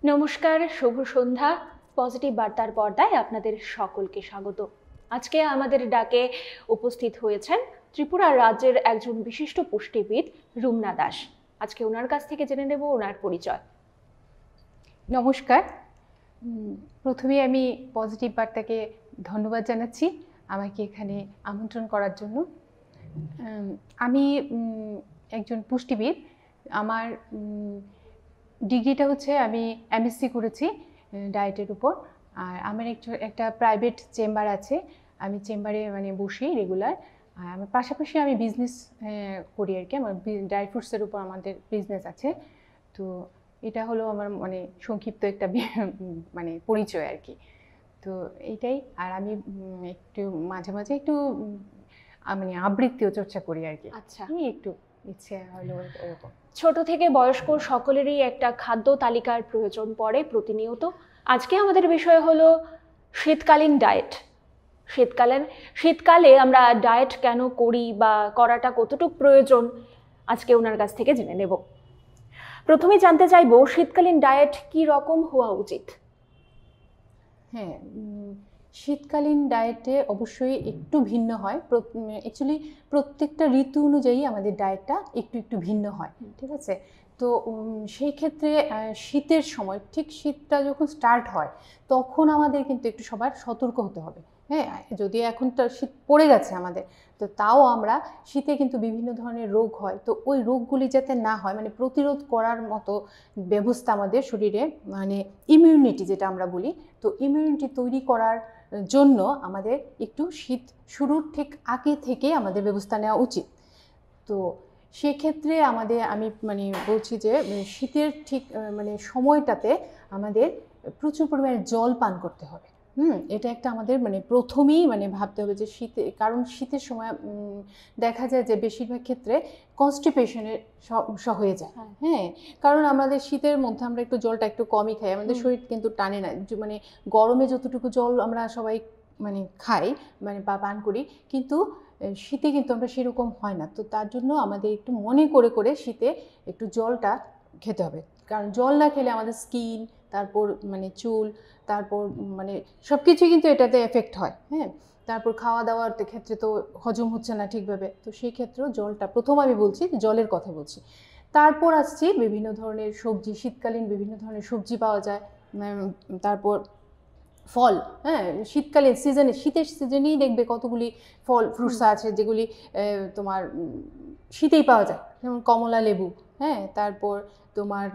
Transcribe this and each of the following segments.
নমস্কার, শুভ সন্ধ্যা। পজিটিভ বার্তার পর্দায় আপনাদের সকলকে স্বাগত। আজকে আমাদের ডাকে উপস্থিত হয়েছেন ত্রিপুরা রাজ্যের একজন বিশিষ্ট পুষ্টিবিদ রুমনা দাস। আজকে ওনার কাছ থেকে জেনে নেব ওনার পরিচয়। নমস্কার। প্রথমে আমি পজিটিভ বার্তাকে ধন্যবাদ জানাচ্ছি আমাকে এখানে আমন্ত্রণ করার জন্য। আমি একজন পুষ্টিবিদ। আমার ডিগ্রিটা হচ্ছে আমি এমএসসি করেছি ডায়েটের উপর। আর আমার একটা প্রাইভেট চেম্বার আছে, আমি চেম্বারে বসি রেগুলার। আর আমার পাশাপাশি আমি বিজনেস করি আর কি। আমার ড্রাই ফ্রুটসের উপর আমাদের বিজনেস আছে। তো এটা হলো আমার সংক্ষিপ্ত একটা পরিচয় আর কি। তো এইটাই। আর আমি একটু মাঝে মাঝে একটু আবৃত্তিও চর্চা করি আর কি। আচ্ছা, একটু ইচ্ছে হলো এরকম। ছোট থেকে বয়স্ক সকলেরই একটা খাদ্য তালিকার প্রয়োজন পড়ে প্রতিনিয়ত। আজকে আমাদের বিষয় হলো শীতকালীন ডায়েট। শীতকালে আমরা ডায়েট কেন করি বা করাটা কতটুকু প্রয়োজন, আজকে ওনার কাছ থেকে জেনে নেব। প্রথমে জানতে চাইবো শীতকালীন ডায়েট কি রকম হওয়া উচিত? হ্যাঁ, শীতকালীন ডায়েটে অবশ্যই একটু ভিন্ন হয়। অ্যাকচুয়ালি প্রত্যেকটা ঋতু অনুযায়ী আমাদের ডায়েটটা একটু একটু ভিন্ন হয়, ঠিক আছে? তো সেই ক্ষেত্রে শীতের সময়, ঠিক শীতটা যখন স্টার্ট হয় তখন আমাদের কিন্তু একটু সবার সতর্ক হতে হবে। হ্যাঁ, যদিও এখন তো শীত পড়ে গেছে আমাদের, তো তাও আমরা শীতে কিন্তু বিভিন্ন ধরনের রোগ হয়। তো ওই রোগগুলি যাতে না হয়, প্রতিরোধ করার মতো ব্যবস্থা আমাদের শরীরে, ইমিউনিটি যেটা আমরা বলি, তো ইমিউনিটি তৈরি করার জন্য আমাদের একটু শীত শুরুর ঠিক আগে থেকে আমাদের ব্যবস্থা নেওয়া উচিত। তো সেক্ষেত্রে আমি বলছি যে শীতের ঠিক সময়টাতে আমাদের প্রচুর পরিমাণে জল পান করতে হবে। এটা একটা আমাদের প্রথমেই ভাবতে হবে যে কারণ শীতের সময় দেখা যায় যে বেশিরভাগ ক্ষেত্রে কনস্টিপেশনের সমস্যা হয়ে যায়। হ্যাঁ, কারণ আমাদের শীতের মধ্যে আমরা একটু জলটা একটু কমই খাই, আমাদের শরীর কিন্তু টানে না। গরমে যতটুকু জল আমরা সবাই খাই বা পান করি, কিন্তু শীতে কিন্তু আমরা সেরকম হয় না। তো তার জন্য আমাদের একটু মনে করে করে শীতে একটু জলটা খেতে হবে। কারণ জল না খেলে আমাদের স্কিন, তারপর চুল, তারপর সব কিছুই কিন্তু এটাতে এফেক্ট হয়। হ্যাঁ, তারপর খাওয়া দাওয়ার ক্ষেত্রে তো হজম হচ্ছে না ঠিকভাবে। তো সেই ক্ষেত্রেও জলটা প্রথম আমি বলছি, জলের কথা বলছি। তারপর আসছি বিভিন্ন ধরনের সবজি। শীতকালীন বিভিন্ন ধরনের সবজি পাওয়া যায়। তারপর ফল। হ্যাঁ, শীতকালীন সিজনে, শীতের সিজনেই দেখবে কতগুলি ফল ফ্রুটস আছে যেগুলি তোমার শীতেই পাওয়া যায়, যেমন কমলা লেবু। হ্যাঁ, তারপর তোমার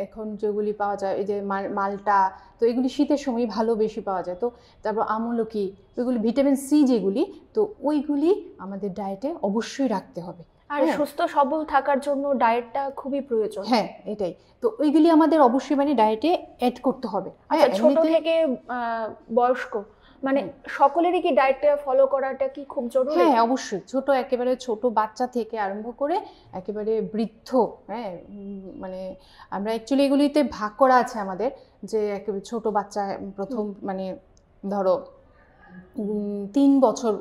এখন যেগুলি পাওয়া যায়, এই যে মালটা, তো এগুলি শীতের সময় ভালো বেশি পাওয়া যায়। তো তারপর আমলকি, ওইগুলি ভিটামিন সি যেগুলি, তো ওইগুলি আমাদের ডায়েটে অবশ্যই রাখতে হবে। আর সুস্থ সবল থাকার জন্য ডায়েটটা খুবই প্রয়োজন। হ্যাঁ, এটাই। তো ওইগুলি আমাদের অবশ্যই ডায়েটে অ্যাড করতে হবে। আচ্ছা, ছোট থেকে বয়স্ক সকলেরই কি ডায়েটটা ফলো করাটা কি খুব জরুরি? হ্যাঁ, অবশ্যই। একেবারে ছোট বাচ্চা থেকে আরম্ভ করে একেবারে বৃদ্ধ। হ্যাঁ, আমরা অ্যাকচুয়ালি এগুলিতে ভাগ করা আছে আমাদের, যে একেবারে ছোট বাচ্চা প্রথম ধরো 3 বছর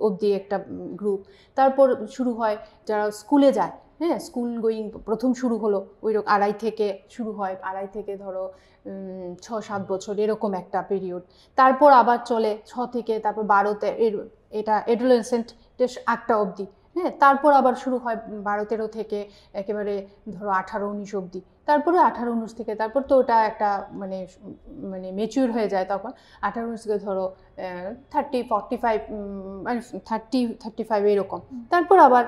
অবধি একটা গ্রুপ। তারপর শুরু হয় যারা স্কুলে যায়। হ্যাঁ, স্কুল গোয়িং প্রথম শুরু হলো, ওই রকম 2.5 থেকে শুরু হয়, 2.5 থেকে ধরো 6-7 বছর এরকম একটা পিরিয়ড। তারপর আবার চলে 6 থেকে, তারপর 12তে, এটা অ্যাডোলেসেন্ট 8টা অবধি। হ্যাঁ, তারপর আবার শুরু হয় 12-13 থেকে একেবারে ধরো 18-19 অবধি। তারপরে 18-19 থেকে, তারপর তো ওটা একটা ম্যাচিউর হয়ে যায় তখন। 18-19 থেকে ধরো 30-45, 30-35 এরকম। তারপর আবার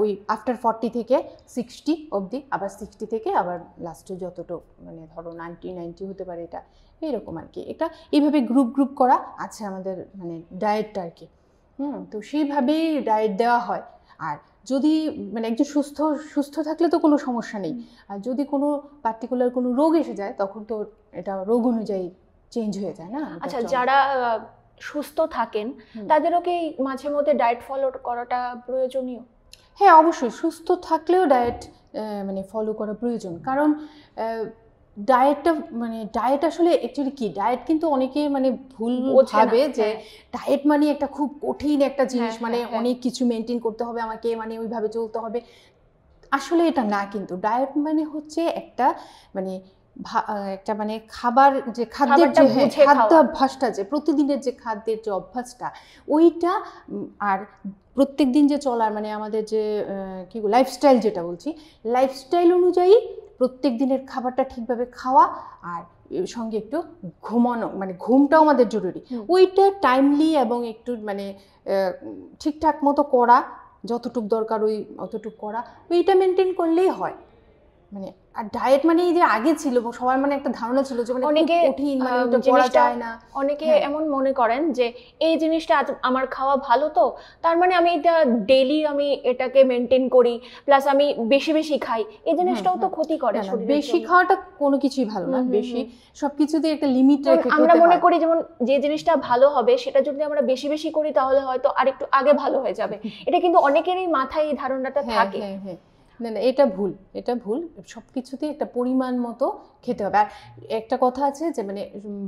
ওই আফটার 40 থেকে 60 অবধি, আবার 60 থেকে আবার লাস্টে যতটুকু ধরো 90 হতে পারে, এটা এইরকম আর কি। এটা এইভাবে গ্রুপ করা আছে আমাদের ডায়েটটা আর কি। তো সেইভাবেই ডায়েট দেওয়া হয়। আর যদি একজন সুস্থ থাকলে তো কোনো সমস্যা নেই। আর যদি কোনো পার্টিকুলার কোনো রোগ এসে যায়, তখন তো এটা রোগ অনুযায়ী চেঞ্জ হয়ে যায় না। আচ্ছা, যারা সুস্থ থাকেন তাদেরও কি মাঝে মধ্যে ডায়েট ফলো করাটা প্রয়োজনীয়? হ্যাঁ, অবশ্যই। সুস্থ থাকলেও ডায়েট ফলো করা প্রয়োজন। কারণ ডায়েট আসলে অ্যাকচুয়ালি কি, ডায়েট কিন্তু অনেকে ভুল ভাবে যে ডায়েট একটা খুব কঠিন একটা জিনিস, অনেক কিছু মেনটেন করতে হবে আমাকে, ওইভাবে চলতে হবে। আসলে এটা না। কিন্তু ডায়েট হচ্ছে একটা একটা মানে খাবার যে খাদ্যের খাবারটা যে বুঝে খাওয়া। খাদ্যাভ্যাসটা যে প্রতিদিনের যে খাদ্যের যে অভ্যাসটা ওইটা আর প্রত্যেক দিন যে চলার মানে আমাদের যে কি লাইফস্টাইল যেটা বলছি লাইফস্টাইল অনুযায়ী প্রত্যেক দিনের খাবারটা ঠিকভাবে খাওয়া আর এর সঙ্গে একটু ঘুমানো মানে ঘুমটাও আমাদের জরুরি ওইটা টাইমলি এবং একটু মানে ঠিকঠাক মতো করা যতটুকু দরকার ওই অতটুকু করা ওইটা মেনটেন করলেই হয় মানে আর ডায়েট মানে এই যে আগে ছিল সবার মানে একটা ধারণা ছিল যে মানে অনেকে খুব কঠিন মানে ওটা করা যায় না অনেকে এমন মনে করেন যে এই জিনিসটা আমার খাওয়া ভালো তো তার মানে আমি এটা ডেইলি আমি এটাকে মেনটেন করি প্লাস আমি বেশি বেশি খাই এই জিনিসটাও তো ক্ষতি করে শরীরের বেশি জন্য। খাওয়াটা কোনো কিছুই ভালো না বেশি সবকিছুতে একটা লিমিট রেখে আমরা মনে করি যেমন যে জিনিসটা ভালো হবে সেটা যদি আমরা বেশি বেশি করি তাহলে হয়তো আরেকটু আগে ভালো হয়ে যাবে এটা কিন্তু অনেকেরই মাথায় এই ধারণাটা থাকে। না না এটা ভুল সব কিছুতেই একটা পরিমাণ মতো খেতে হবে আর একটা কথা আছে যে মানে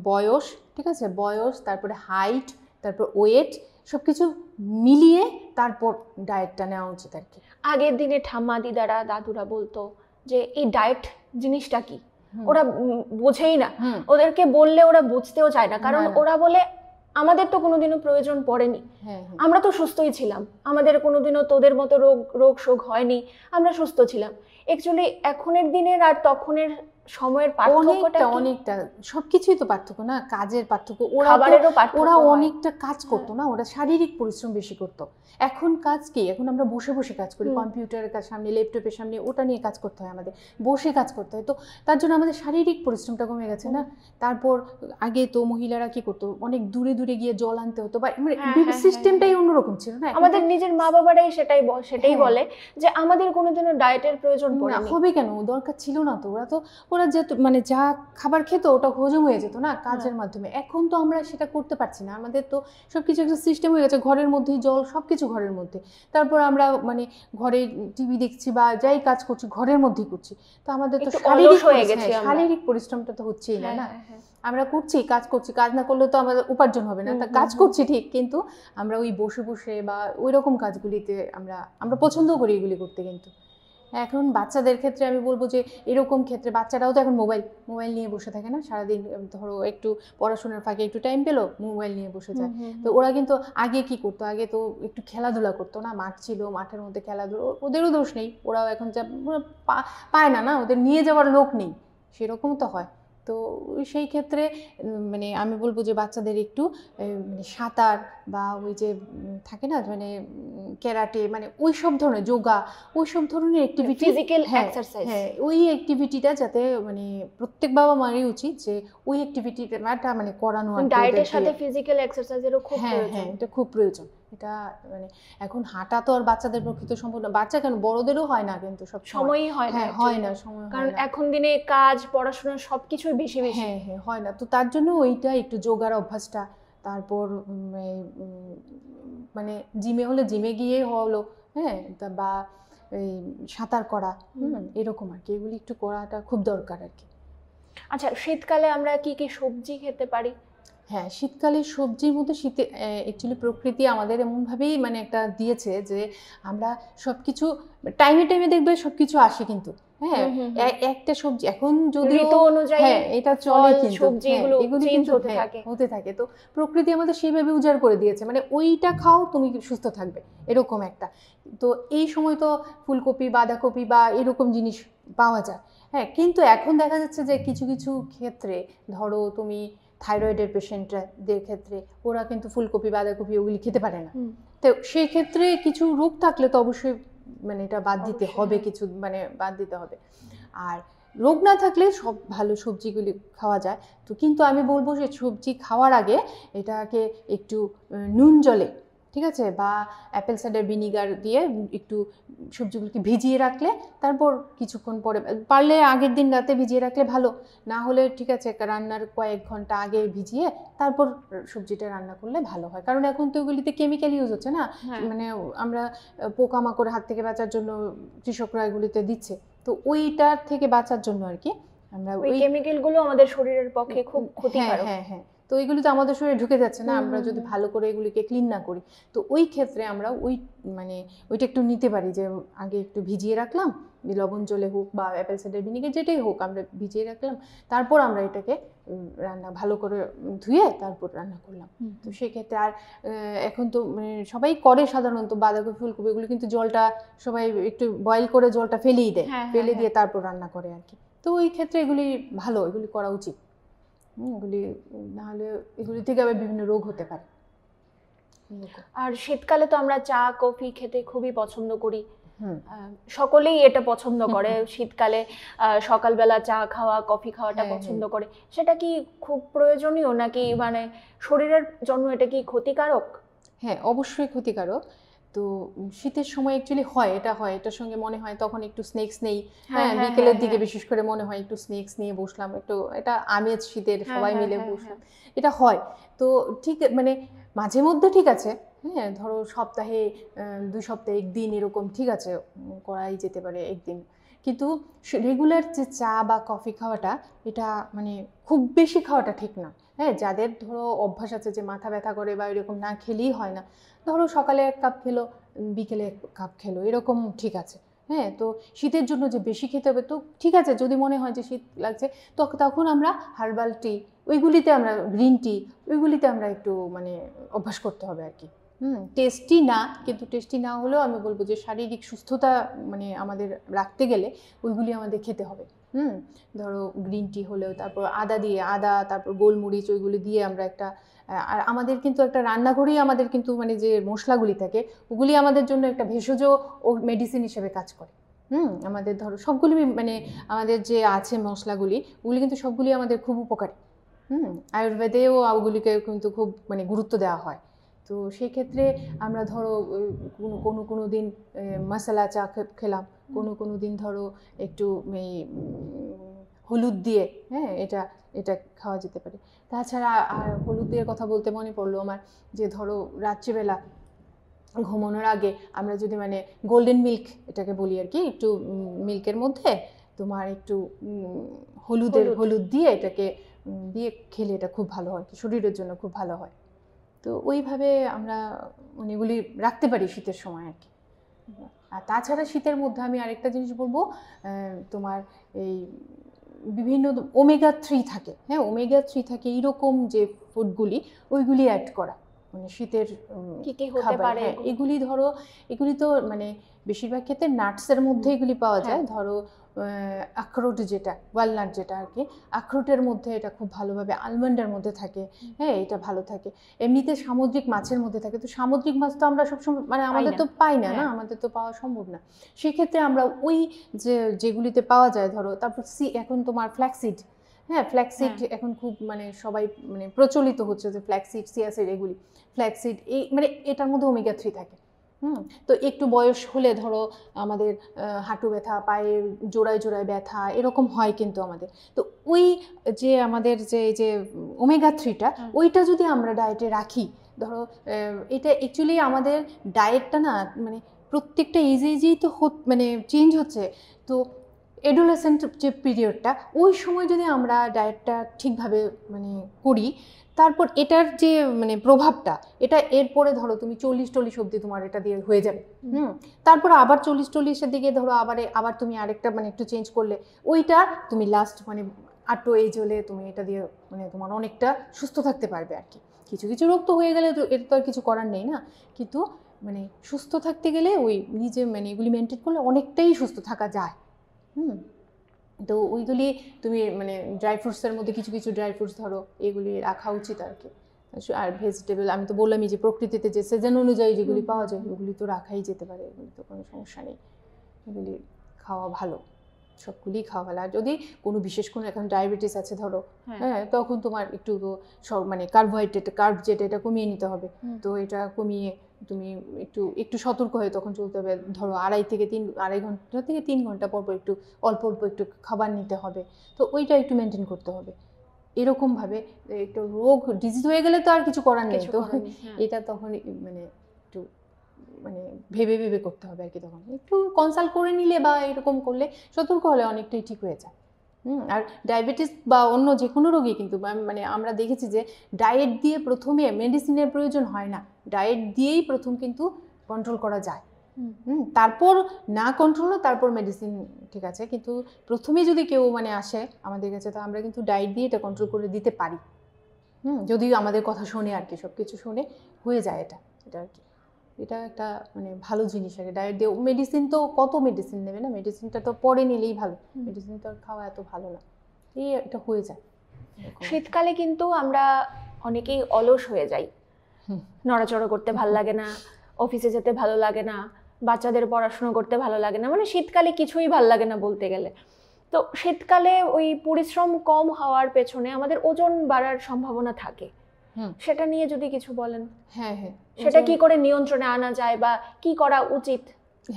বয়স ঠিক আছে বয়স তারপরে হাইট তারপর ওয়েট সব কিছু মিলিয়ে তারপর ডায়েটটা নেওয়া উচিত আর কি। আগের দিনে ঠাম্মা দিদারা দাদুরা বলতো যে এই ডায়েট জিনিসটা কি ওরা বোঝেই না ওদেরকে বললে ওরা বুঝতেও চায় না কারণ ওরা বলে আমাদের তো কোনোদিনও প্রয়োজন পড়েনি আমরা তো সুস্থই ছিলাম আমাদের কোনোদিনও তোদের মতো রোগ শোক হয়নি আমরা সুস্থ ছিলাম অ্যাকচুয়ালি এখনের দিনের আর তখনের সময়ের পার্থক্যটা অনেকটা সবকিছুই তো পার্থক্য না কাজের পার্থক্য ওরা অনেকটা কাজ করতো না ওরা শারীরিক পরিশ্রম বেশি করতো এখন কাজ কি এখন আমরা বসে বসে কাজ করি কম্পিউটারের সামনে ল্যাপটপের সামনে ওটা নিয়ে কাজ করতে হয় আমাদের বসে কাজ করতে হয় তো তার জন্য আমাদের শারীরিক পরিশ্রমটা কমে গেছে না তারপর আগে তো মহিলারা কি করতো অনেক দূরে দূরে গিয়ে জল আনতে হতো বা সিস্টেমটাই অন্যরকম ছিল না আমাদের নিজের মা বাবারাই সেটাই বলে যে আমাদের কোনোদিনও ডায়েটের প্রয়োজন পড়েনি হবে কেন দরকার ছিল না তো ওরা যেত মানে যা খাবার খেত ওটা হজম হয়ে যেত না কাজের মাধ্যমে এখন তো আমরা সেটা করতে পারছি না আমাদের তো সবকিছু একটা সিস্টেম হয়ে গেছে ঘরের মধ্যেই জল সবকিছু ঘরের মধ্যে তারপর আমরা মানে ঘরে টিভি দেখছি বা যাই কাজ করছি ঘরের মধ্যেই করছি তো আমাদের তো শারীরিক পরিশ্রমটা তো হচ্ছেই না আমরা কাজ করছি কাজ না করলে তো আমাদের উপার্জন হবে না তা কাজ করছি ঠিক কিন্তু আমরা ওই বসে বসে বা ওই রকম কাজগুলিতে আমরা পছন্দ করি এগুলি করতে কিন্তু এখন বাচ্চাদের ক্ষেত্রে আমি বলবো যে এরকম ক্ষেত্রে বাচ্চারাও তো এখন মোবাইল নিয়ে বসে থাকে না সারাদিন ধরো একটু পড়াশোনার ফাঁকে একটু টাইম পেলো মোবাইল নিয়ে বসে যায় তো ওরা কিন্তু আগে কি করতো আগে তো একটু খেলাধুলা করতো না মাঠ ছিল মাঠের মধ্যে খেলাধুলা ওদেরও দোষ নেই ওরাও এখন যা পায় না ওদের নিয়ে যাওয়ার লোক নেই সেরকম তো হয় তো সেই ক্ষেত্রে মানে আমি বলবো যে বাচ্চাদের একটু মানে সাঁতার বা ওই যে থাকে না মানে ক্যারাটে মানে ওই সব ধরনের যোগা ওই সব ধরনের অ্যাক্টিভিটি ফিজিক্যাল এক্সারসাইজ ওই অ্যাক্টিভিটিটা যাতে মানে প্রত্যেক বাবা মারই উচিত যে ওই অ্যাক্টিভিটিটা মানে করানো আর ডায়েটের সাথে ফিজিক্যাল এক্সারসাইজেরও খুব প্রয়োজন এটা খুব প্রয়োজন এটা মানে এখন হাঁটা তো আর বাচ্চাদের প্রকৃত সম্ভব না বাচ্চা কেন বড়দেরও হয় না কিন্তু সব সময়ই হয় না সময় কারণ এখন দিনে কাজ পড়াশোনা সবকিছুই বেশি হয় না তো তার জন্য ওইটা একটু যোগার অভ্যাসটা তারপর মানে জিমে হলে জিমে গিয়ে হলো বা এই সাঁতার করা এরকম আর কি এগুলি একটু করাটা খুব দরকার আর কি। আচ্ছা শীতকালে আমরা কি কি সবজি খেতে পারি? শীতকালে সবজির মধ্যে শীতে অ্যাকচুয়ালি প্রকৃতি আমাদের এমনভাবেই মানে একটা দিয়েছে যে আমরা সবকিছু টাইমে দেখবে সবকিছু আসে কিন্তু একটা সবজি এখন যদি ঋতু অনুযায়ী এটা চলে কিন্তু এগুলো চেঞ্জ হতে থাকে তো প্রকৃতি আমাদের সেইভাবে উজাড় করে দিয়েছে মানে ওইটা খাও তুমি সুস্থ থাকবে এরকম একটা তো এই সময় তো ফুলকপি বাঁধাকপি বা এরকম জিনিস পাওয়া যায় কিন্তু এখন দেখা যাচ্ছে যে কিছু কিছু ক্ষেত্রে ধরো তুমি থাইরয়েডের পেশেন্টদের ক্ষেত্রে ওরা কিন্তু ফুলকপি বাঁধাকপি ওগুলি খেতে পারে না তো সেই ক্ষেত্রে কিছু রোগ থাকলে তো অবশ্যই মানে এটা বাদ দিতে হবে কিছু মানে বাদ দিতে হবে আর রোগ না থাকলে সব ভালো সবজিগুলি খাওয়া যায় তো কিন্তু আমি বলবো যে সবজি খাওয়ার আগে এটাকে একটু নুন জলে ঠিক আছে বা অ্যাপেল সাইডার ভিনিগার দিয়ে একটু সবজিগুলোকে ভিজিয়ে রাখলে তারপর কিছুক্ষণ পরে পারলে আগের দিন রাতে ভিজিয়ে রাখলে ভালো না হলে ঠিক আছে রান্নার কয়েক ঘন্টা আগে ভিজিয়ে তারপর সবজিটা রান্না করলে ভালো হয় কারণ এখন তো ওগুলিতে কেমিক্যাল ইউজ হচ্ছে না মানে আমরা পোকামাকড় হাত থেকে বাঁচার জন্য কৃষকরা এগুলিতে দিচ্ছে তো ওইটার থেকে বাঁচার জন্য আর কি আমরা ওই কেমিক্যালগুলো আমাদের শরীরের পক্ষে খুব ক্ষতিকারক তো এগুলি তো আমাদের শরীরে ঢুকে যাচ্ছে না, আমরা যদি ভালো করে এগুলিকে ক্লিন না করি। তো ওই ক্ষেত্রে আমরা মানে ওইটা একটু নিতে পারি, যে আগে একটু ভিজিয়ে রাখলাম, লবণ জলে হোক বা অ্যাপেল সাইডার ভিনেগার যেটাই হোক, আমরা ভিজিয়ে রাখলাম, তারপর আমরা এটাকে রান্না ভালো করে ধুয়ে তারপর রান্না করলাম। তো সেক্ষেত্রে আর এখন তো মানে সবাই করে সাধারণত বাঁধাকপি ফুলকপি এগুলো কিন্তু জলটা সবাই একটু বয়েল করে জলটা ফেলেই দেয়, ফেলে দিয়ে তারপর রান্না করে আর কি। তো ওই ক্ষেত্রে এগুলি ভালো, এগুলি করা উচিত। এগুলি নাহলে এগুলি থেকে আবার বিভিন্ন রোগ হতে পারে। আর শীতকালে তো আমরা চা কফি খেতে খুবই পছন্দ করি, সকলেই এটা পছন্দ করে শীতকালে সকালবেলা চা খাওয়া কফি খাওয়াটা পছন্দ করে। সেটা কি খুব প্রয়োজনীয় নাকি মানে শরীরের জন্য এটা কি ক্ষতিকারক? হ্যাঁ, অবশ্যই ক্ষতিকারক। তো শীতের সময় অ্যাকচুয়ালি হয়, এটার সঙ্গে মনে হয় তখন একটু স্ন্যাক্স নেই, হ্যাঁ বিকেলের দিকে বিশেষ করে মনে হয় একটু স্ন্যাক্স নিয়ে বসলাম, একটু এটা আমেজ শীতের সবাই মিলে বসলাম, এটা হয়। তো ঠিক মানে মাঝে মধ্যে ঠিক আছে, হ্যাঁ ধরো সপ্তাহে 2 সপ্তাহে একদিন এরকম ঠিক আছে, করাই যেতে পারে একদিন। কিন্তু রেগুলার যে চা বা কফি খাওয়াটা, এটা মানে খুব বেশি খাওয়াটা ঠিক না। হ্যাঁ, যাদের ধরো অভ্যাস আছে যে মাথা ব্যথা করে বা এরকম না খেলেই হয় না, ধরো সকালে 1 কাপ খেলো, বিকেলে 1 কাপ খেলো, এরকম ঠিক আছে। হ্যাঁ, তো শীতের জন্য যে বেশি খেতে হবে তো ঠিক আছে, যদি মনে হয় যে শীত লাগছে তখন আমরা হার্বাল টি ওইগুলিতে, আমরা গ্রিন টি ওইগুলিতে আমরা একটু মানে অভ্যাস করতে হবে আর কি। টেস্টি না, কিন্তু টেস্টি না হলেও আমি বলবো যে শারীরিক সুস্থতা মানে আমাদের রাখতে গেলে ওইগুলি আমাদের খেতে হবে। ধরো গ্রিন টি হলেও, তারপর আদা তারপর গোলমরিচ ওইগুলি দিয়ে আমরা একটা, আর আমাদের কিন্তু একটা রান্নাঘরেই আমাদের কিন্তু মানে যে মশলাগুলি থাকে ওগুলি আমাদের জন্য একটা ভেষজ ও মেডিসিন হিসেবে কাজ করে। আমাদের ধরো সবগুলি মানে আমাদের যে আছে মশলাগুলি, ওগুলি কিন্তু সবগুলি আমাদের খুব উপকারী। আয়ুর্বেদেও ওগুলিকে কিন্তু খুব মানে গুরুত্ব দেওয়া হয়। তো সেই ক্ষেত্রে আমরা ধরো কোনো দিন মশলা চা খেলাম, কোনো দিন ধরো একটু এই হলুদ দিয়ে, হ্যাঁ এটা খাওয়া যেতে পারে। তাছাড়া আর হলুদের কথা বলতে মনে পড়লো আমার, যে ধরো রাত্রিবেলা ঘুমানোর আগে আমরা যদি মানে গোল্ডেন মিল্ক এটাকে বলি আর কি, একটু মিল্কের মধ্যে তোমার একটু হলুদ দিয়ে এটাকে দিয়ে খেলে এটা খুব ভালো হয়, শরীরের জন্য খুব ভালো হয়। তো ওইভাবে আমরা মানে এগুলি রাখতে পারি শীতের সময় আর কি। আর তাছাড়া শীতের মধ্যে আমি আরেকটা জিনিস বলবো, তোমার এই বিভিন্ন ওমেগা 3 থাকে, হ্যাঁ ওমেগা 3 থাকে এইরকম যে ফুডগুলি ওইগুলি অ্যাড করা, মানে শীতের কি হতে পারে এগুলি ধরো, এগুলি তো মানে বেশিরভাগ ক্ষেত্রে নাটসের মধ্যে এগুলি পাওয়া যায়। ধরো আখরোট যেটা ওয়ালনাট যেটা আর কি, আখরোটের মধ্যে এটা খুব ভালোভাবে, আলমন্ডের মধ্যে থাকে, হ্যাঁ এটা ভালো থাকে। এমনিতে সামুদ্রিক মাছের মধ্যে থাকে, তো সামুদ্রিক মাছ তো আমরা সবসময় মানে আমাদের তো পাই না, আমাদের তো পাওয়া সম্ভব না। সেক্ষেত্রে আমরা ওই যেগুলিতে পাওয়া যায় ধরো, তারপর এখন তোমার ফ্ল্যাক্সিড, হ্যাঁ ফ্ল্যাক্সিড এখন খুব মানে সবাই মানে প্রচলিত হচ্ছে যে ফ্ল্যাক্সিড, চিয়াসিড, এগুলি ফ্ল্যাক্সিড এই মানে এটার মধ্যে ওমেগা 3 থাকে। তো একটু বয়স হলে ধরো আমাদের হাঁটু ব্যথা, পায়ে জোড়ায় ব্যথা এরকম হয় কিন্তু আমাদের। তো ওই যে আমাদের যে ওমেগা 3টা ওইটা যদি আমরা ডায়েটে রাখি, ধরো এটা অ্যাকচুয়ালি আমাদের ডায়েটটা না মানে প্রত্যেকটা এজেই তো মানে চেঞ্জ হচ্ছে। তো অ্যাডোলেসেন্ট যে পিরিয়ডটা, ওই সময় যদি আমরা ডায়েটটা ঠিকভাবে মানে করি, তারপর এটার যে মানে প্রভাবটা এটা এরপরে ধরো তুমি 40-40 অবধি তোমার এটা দিয়ে হয়ে যাবে। তারপর আবার 40-40-এর দিকে ধরো আবার তুমি আরেকটা মানে একটু চেঞ্জ করলে, ওইটা তুমি লাস্ট মানে 8 এজ হলে তুমি এটা দিয়ে মানে তোমার অনেকটা সুস্থ থাকতে পারবে আর কি। কিছু রোগ তো হয়ে গেলে তো এটা তো আর কিছু করার নেই না, কিন্তু মানে সুস্থ থাকতে গেলে ওই নিজে মানে এগুলি মেনটেন করলে অনেকটাই সুস্থ থাকা যায়। তো ওইগুলি তুমি মানে ড্রাই ফ্রুটসের মধ্যে কিছু ড্রাই ফ্রুটস ধরো এগুলি রাখা উচিত আর কি। আর ভেজিটেবল আমি তো বললামই যে প্রকৃতিতে যে সিজন অনুযায়ী যেগুলি পাওয়া যায় ওগুলি তো রাখাই যেতে পারে, এগুলি তো কোনো সমস্যা নেই, এগুলি খাওয়া ভালো, সবগুলি খাওয়া ভালো। আর যদি কোনো বিশেষ কোনো এখন ডায়াবেটিস আছে ধরো, হ্যাঁ তখন তোমার একটু সব মানে কার্ব যেটা এটা কমিয়ে নিতে হবে। তো এটা কমিয়ে তুমি একটু সতর্ক হয়ে তখন চলতে হবে। ধরো 2.5 ঘন্টা থেকে 3 ঘন্টা পর একটু অল্প একটু খাবার নিতে হবে। তো ওইটা একটু মেনটেন করতে হবে। এরকমভাবে একটু রোগ ডিজিজ হয়ে গেলে তো আর কিছু করার নেই, তো এটা তখন মানে একটু মানে ভেবে করতে হবে আর কি। তখন একটু কনসাল্ট করে নিলে বা এরকম করলে, সতর্ক হলে অনেকটাই ঠিক হয়ে যায়। আর ডায়াবেটিস বা অন্য যে কোনো রোগী কিন্তু মানে আমরা দেখেছি যে ডায়েট দিয়ে প্রথমে মেডিসিনের প্রয়োজন হয় না, ডায়েট দিয়েই প্রথম কিন্তু কন্ট্রোল করা যায়। তারপর না কন্ট্রোল তারপর মেডিসিন ঠিক আছে, কিন্তু প্রথমে যদি কেউ মানে আসে আমাদের কাছে তো আমরা কিন্তু ডায়েট দিয়ে এটা কন্ট্রোল করে দিতে পারি। যদি আমাদের কথা শোনে আর কি, সব কিছু শুনে হয়ে যায় এটা আর কি। এটা একটা মানে ভালো জিনিস আর কি ডায়েট দিয়ে। মেডিসিন তো কত মেডিসিন নেবে না, মেডিসিনটা তো পরে নিলেই ভালো, মেডিসিন তো আর খাওয়া এত ভালো না, এটা হয়ে যায়। শীতকালে কিন্তু আমরা অনেকেই অলস হয়ে যাই, নড়াচড়া করতে ভালো লাগে না, অফিসে যেতে ভালো লাগে না, বাচ্চাদের পড়াশোনা করতে ভালো লাগে না, মানে শীতকালে কিছুই ভালো লাগে না বলতে গেলে। তো শীতকালে ওই পরিশ্রম কম হওয়ার পেছনে আমাদের ওজন বাড়ার সম্ভাবনা থাকে, সেটা নিয়ে যদি কিছু বলেন। হ্যাঁ হ্যাঁ, সেটা কি করে নিয়ন্ত্রণে আনা যায় বা কি করা উচিত?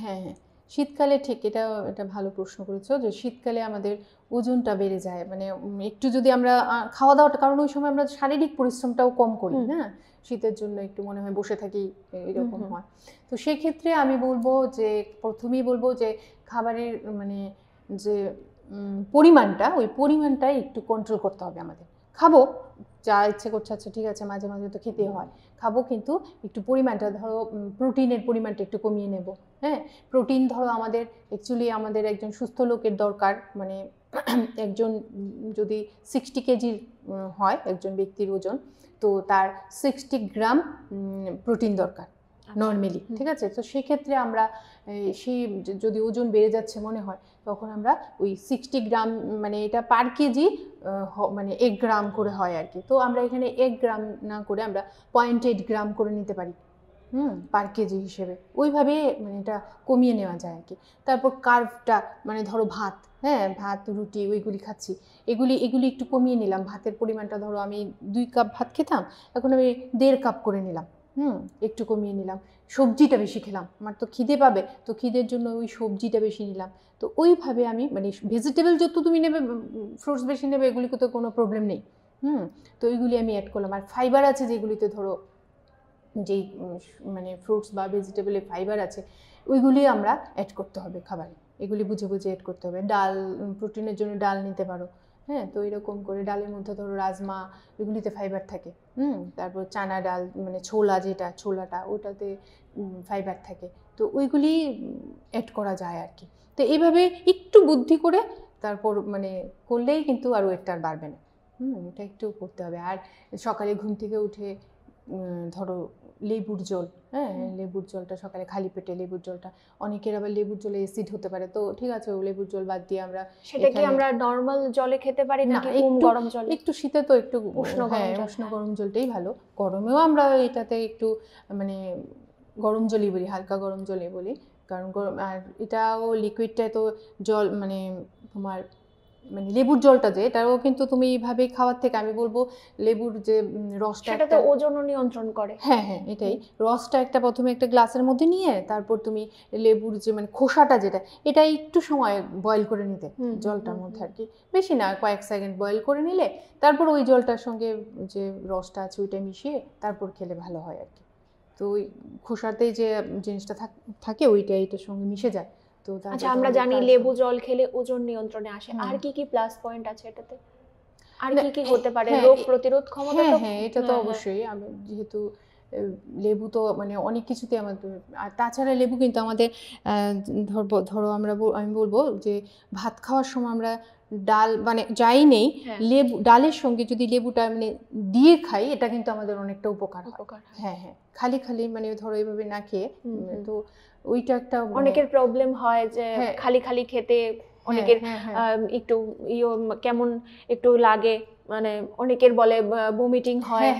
হ্যাঁ হ্যাঁ, শীতকালে ঠিক এটা ভালো প্রশ্ন করেছো যে শীতকালে আমাদের ওজনটা বেড়ে যায়, মানে একটু যদি আমরা খাওয়া দাওয়াটা, কারণ ওই সময় আমরা শারীরিক পরিশ্রমটাও কম করি না, শীতের জন্য একটু মনে হয় বসে থাকি এরকম হয়। তো সেক্ষেত্রে আমি বলবো যে প্রথমেই বলবো যে খাবারের মানে যে পরিমাণটা, ওই পরিমাণটা একটু কন্ট্রোল করতে হবে আমাদের। খাবো যা ইচ্ছে করছে, আচ্ছা ঠিক আছে, মাঝে মাঝে তো খেতে হয়, খাবো, কিন্তু একটু পরিমাণটা ধরো প্রোটিনের পরিমাণটা একটু কমিয়ে নেব। হ্যাঁ, প্রোটিন ধরো আমাদের অ্যাকচুয়ালি আমাদের একজন সুস্থ লোকের দরকার, মানে একজন যদি 60 কেজির হয় একজন ব্যক্তির ওজন, তো তার 60 গ্রাম প্রোটিন দরকার নর্মালি, ঠিক আছে। তো সেক্ষেত্রে আমরা সেই যদি ওজন বেড়ে যাচ্ছে মনে হয়, তখন আমরা ওই 60 গ্রাম মানে এটা পার কেজি মানে 1 গ্রাম করে হয় আর কি, তো আমরা এখানে 1 গ্রাম না করে আমরা 0.8 গ্রাম করে নিতে পারি পার কেজি হিসেবে, ওইভাবে মানে এটা কমিয়ে নেওয়া যায় আর কি। তারপর কার্বটা মানে ধরো ভাত, হ্যাঁ ভাত রুটি ওইগুলি খাচ্ছি, এগুলি একটু কমিয়ে নিলাম, ভাতের পরিমাণটা ধরো আমি 2 কাপ ভাত খেতাম, এখন আমি 1.5 কাপ করে নিলাম, একটু কমিয়ে নিলাম। সবজিটা বেশি খেলাম, আমার তো খিদে পাবে, তো খিদের জন্য ওই সবজিটা বেশি নিলাম। তো ওইভাবে আমি মানে ভেজিটেবল যত তুমি নেবে, ফ্রুটস বেশি নেবে, এগুলিতে তো কোনো প্রবলেম নেই। তো ওইগুলি আমি অ্যাড করলাম। আর ফাইবার আছে যেগুলিতে ধরো যেই মানে ফ্রুটস বা ভেজিটেবলে ফাইবার আছে, ওইগুলি আমরা অ্যাড করতে হবে খাবারে, এগুলি বুঝে বুঝে অ্যাড করতে হবে। ডাল, প্রোটিনের জন্য ডাল নিতে পারো, হ্যাঁ, তো এরকম করে ডালের মধ্যে ধরো রাজমা, এগুলিতে ফাইবার থাকে। তারপর চানা ডাল মানে ছোলা, যেটা ছোলাটা ওটাতে ফাইবার থাকে, তো ওইগুলি অ্যাড করা যায় আর কি। তো এইভাবে একটু বুদ্ধি করে তারপর মানে করলেই কিন্তু আর ওয়েটটা আর বাড়বে না। এটা একটু করতে হবে। আর সকালে ঘুম থেকে উঠে ধরো লেবুর জল, হ্যাঁ লেবুর জলটা সকালে খালি পেটে, লেবুর জলটা, অনেকের আবার লেবুর জলে অ্যাসিড হতে পারে, তো ঠিক আছে লেবুর জল বাদ দিয়ে আমরা সেটা কি আমরা নরমাল জলে খেতে পারি নাকি গরম জলে? একটু শীতে তো একটু উষ্ণ গরম জলটাই ভালো। গরমেও আমরা এটাতে একটু মানে গরম জলই বলি, হালকা গরম জলই বলি, কারণ গরম। আর এটাও লিকুইডটায় তো জল মানে তোমার মানে লেবুর জলটা যে এটাও কিন্তু তুমি এইভাবে খাওয়ার থেকে আমি বলবো লেবুর যে রসটা, সেটা তো ওজনও নিয়ন্ত্রণ করে। হ্যাঁ হ্যাঁ, এটাই রসটা একটা প্রথমে একটা গ্লাসের মধ্যে নিয়ে তারপর তুমি লেবুর যে মানে খোসাটা যেটা, এটা একটু সময় বয়েল করে নিতে জলটার মধ্যে আর কি, বেশি না, কয়েক সেকেন্ড বয়েল করে নিলে তারপর ওই জলটার সঙ্গে যে রসটা আছে ওইটা মিশিয়ে তারপর খেলে ভালো হয় আর কি। তো ওই খোসাতেই যে জিনিসটা থাকে ওইটা এটার সঙ্গে মিশে যায়। তো আচ্ছা, আমরা জানি লেবু জল খেলে ওজন নিয়ন্ত্রণে আসে, আর কি কি প্লাস পয়েন্ট আছে এটাতে? আর কি কি হতে পারে? রোগ প্রতিরোধ ক্ষমতা তো, হ্যাঁ এটা তো অবশ্যই। আমি যেহেতু লেবু তো মানে অনেক কিছুতে আমাদের, আর তাছাড়া লেবু কিন্তু আমাদের ধরো আমি বলবো যে ভাত খাওয়ার সময় আমরা ডাল মানে যাই নেই, লেবু ডালের সঙ্গে যদি লেবুটা মানে দিয়ে খাই, এটা কিন্তু আমাদের অনেকটা উপকার হয়। হ্যাঁ হ্যাঁ, খালি খালি মানে ধরো এইভাবে না খেয়ে, তো ওইটা একটা অনেকের প্রবলেম হয় যে খালি খালি খেতে অনেকের একটু কেমন একটু লাগে, মানে অনেকের বলে ভমিটিং হয়,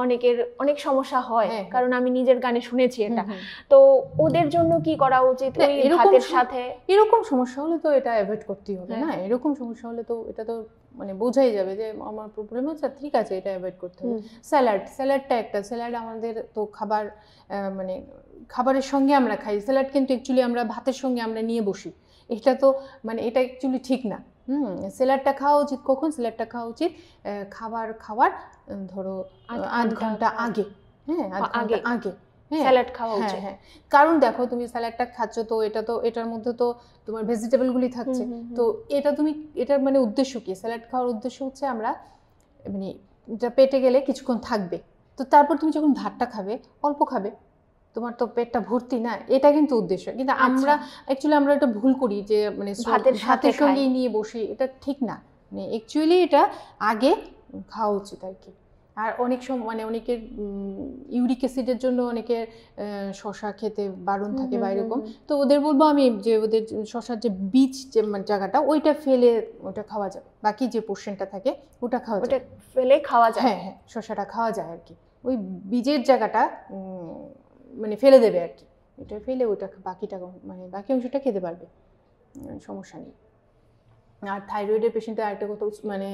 অনেকের অনেক সমস্যা হয়, কারণ আমি নিজের গানে শুনেছি এটা। তো ওদের জন্য কি করা উচিত? ওই ভাতের সাথে এরকম সমস্যা হলে তো এটা অ্যাভয়েড করতেই হবে না, এরকম সমস্যা হলে তো এটা তো মানে বোঝাই যাবে যে আমার প্রবলেম হচ্ছে, ঠিক আছে এটা অ্যাভয়েড করতে হবে। স্যালাডটা একটা, স্যালাড আমাদের তো খাবার মানে খাবারের সঙ্গে আমরা খাই, স্যালাড কিন্তু অ্যাকচুয়ালি আমরা ভাতের সঙ্গে আমরা নিয়ে বসি, এটা তো মানে এটা অ্যাকচুয়ালি ঠিক না। স্যালাডটা খাওয়া উচিত কখন? স্যালাডটা খাওয়া উচিত খাবার খাওয়ার ধরো আধ ঘন্টা আগে, হ্যাঁ আধ ঘন্টা আগে, স্যালাড খাওয়া উচিত। হ্যাঁ, কারণ দেখো তুমি স্যালাডটা খাচ্ছ, তো এটার মধ্যে তো তোমার ভেজিটেবলগুলি থাকছে। তো এটার মানে উদ্দেশ্য কি? স্যালাড খাওয়ার উদ্দেশ্য হচ্ছে আমরা মানে এটা পেটে গেলে কিছুক্ষণ থাকবে, তো তারপর তুমি যখন ভাতটা খাবে অল্প খাবে, তোমার তো পেটটা ভর্তি না, এটা কিন্তু উদ্দেশ্য। কিন্তু আমরা এটা ভুল করি যে মানে ভাতের সঙ্গেই নিয়ে বসি, এটা ঠিক না। মানে অ্যাকচুয়ালি এটা আগে খাওয়া উচিত আর কি। আর অনেক সময় মানে অনেকের ইউরিক অ্যাসিডের জন্য অনেকের শশা খেতে বারণ থাকে বা এরকম, তো ওদের বলবো আমি যে ওদের শশার যে বীজ যে জায়গাটা ওইটা ফেলে ওটা খাওয়া যাবে, বাকি যে পোর্শনটা থাকে ওটা খাওয়া যায়, ওটা ফেলে খাওয়া যায়। হ্যাঁ, শশাটা খাওয়া যায় আর কি। ওই বীজের জায়গাটা মানে ফেলে দেবে আর কি, এটা ফেলে ওটা বাকিটা মানে বাকি অংশটা খেতে পারবে, সমস্যা নেই। আর থাইরয়েডের পেশেন্টের আরেকটা কথা, মানে